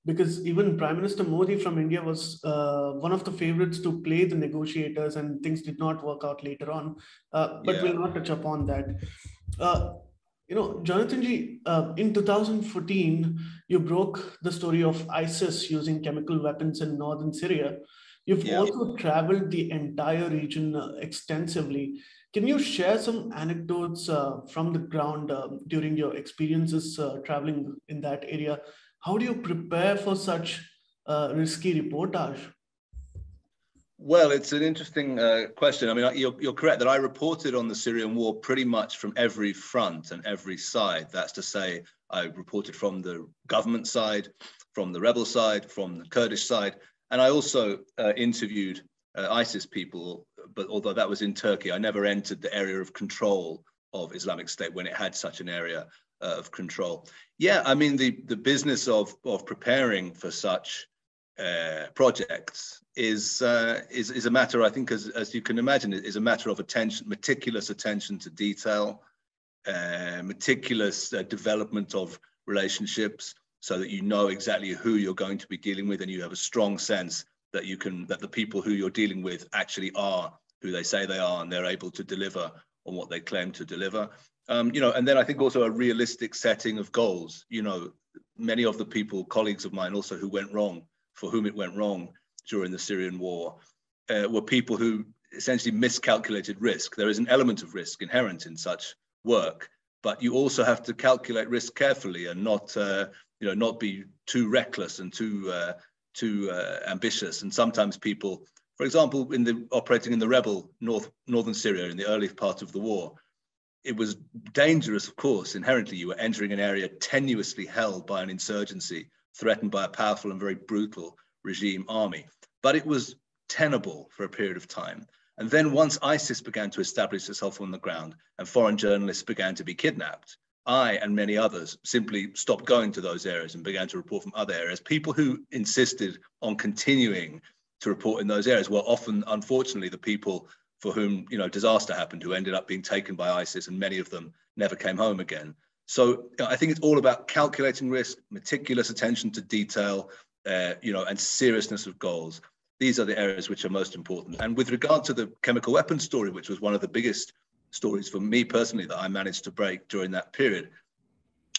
because even Prime Minister Modi from India was one of the favorites to play the negotiators, and things did not work out later on. But Yeah. we'll not touch upon that. Uh, Jonathan ji, in 2014, you broke the story of ISIS using chemical weapons in northern Syria. You've Yeah. also traveled the entire region extensively. Can you share some anecdotes from the ground during your experiences traveling in that area? How do you prepare for such risky reportage? Well, it's an interesting question. I mean, you're correct that I reported on the Syrian war pretty much from every front and every side. That's to say, I reported from the government side, from the rebel side, from the Kurdish side, and I also interviewed ISIS people, but although that was in Turkey, I never entered the area of control of Islamic State when it had such an area of control. Yeah, I mean, the business of preparing for such projects is a matter, I think, as you can imagine, is a matter of attention, meticulous attention to detail, meticulous development of relationships, so that you know exactly who you're going to be dealing with, and you have a strong sense that that the people who you're dealing with actually are who they say they are, and they're able to deliver on what they claim to deliver. And then I think also a realistic setting of goals. Many of the people, colleagues of mine also, who went wrong, for whom it went wrong during the Syrian war, were people who essentially miscalculated risk. There is an element of risk inherent in such work, but you also have to calculate risk carefully and not be too reckless and too ambitious. And sometimes people, for example, operating in the rebel northern Syria in the early part of the war, it was dangerous, of course. Inherently, you were entering an area tenuously held by an insurgency, threatened by a powerful and very brutal regime army. But it was tenable for a period of time. And then once ISIS began to establish itself on the ground and foreign journalists began to be kidnapped, I and many others simply stopped going to those areas and began to report from other areas. People who insisted on continuing to report in those areas were often, unfortunately, the people for whom disaster happened, who ended up being taken by ISIS, and many of them never came home again. So I think it's all about calculating risk, meticulous attention to detail, and seriousness of goals. These are the areas which are most important. And with regard to the chemical weapons story, which was one of the biggest stories for me personally that I managed to break during that period,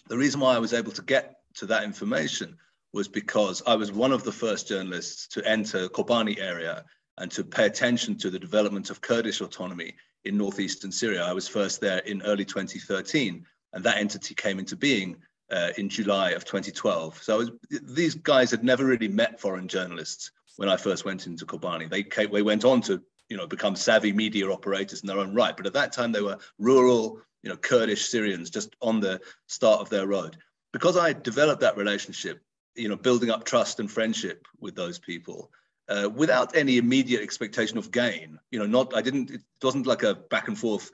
the reason why I was able to get to that information was because I was one of the first journalists to enter Kobani area and to pay attention to the development of Kurdish autonomy in northeastern Syria. I was first there in early 2013, and that entity came into being in July of 2012. So these guys had never really met foreign journalists when I first went into Kobani. They went on to become savvy media operators in their own right, but at that time they were rural, Kurdish Syrians just on the start of their road. Because I developed that relationship, building up trust and friendship with those people, without any immediate expectation of gain. It wasn't like a back and forth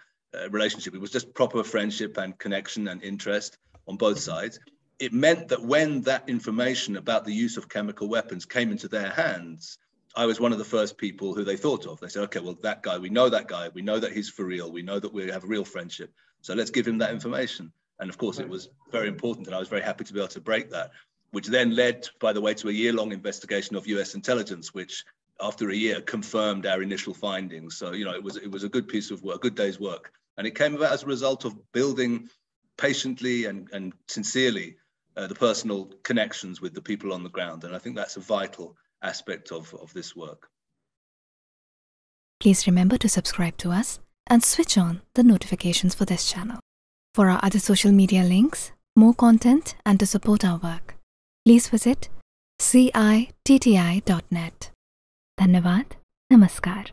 relationship. It was just proper friendship and connection and interest on both sides. It meant that when that information about the use of chemical weapons came into their hands, I was one of the first people who they thought of. They said, okay, well, that guy, we know that he's for real. We know that we have a real friendship. So let's give him that information. And of course, it was very important, and I was very happy to be able to break that, which then led, by the way, to a year-long investigation of US intelligence, which after a year confirmed our initial findings. So, it was a good piece of work, a good day's work. And it came about as a result of building patiently and sincerely the personal connections with the people on the ground. And I think that's a vital aspect of this work. Please remember to subscribe to us and switch on the notifications for this channel. For our other social media links, more content, and to support our work, please visit citti.net. Dhanyavad. Namaskar.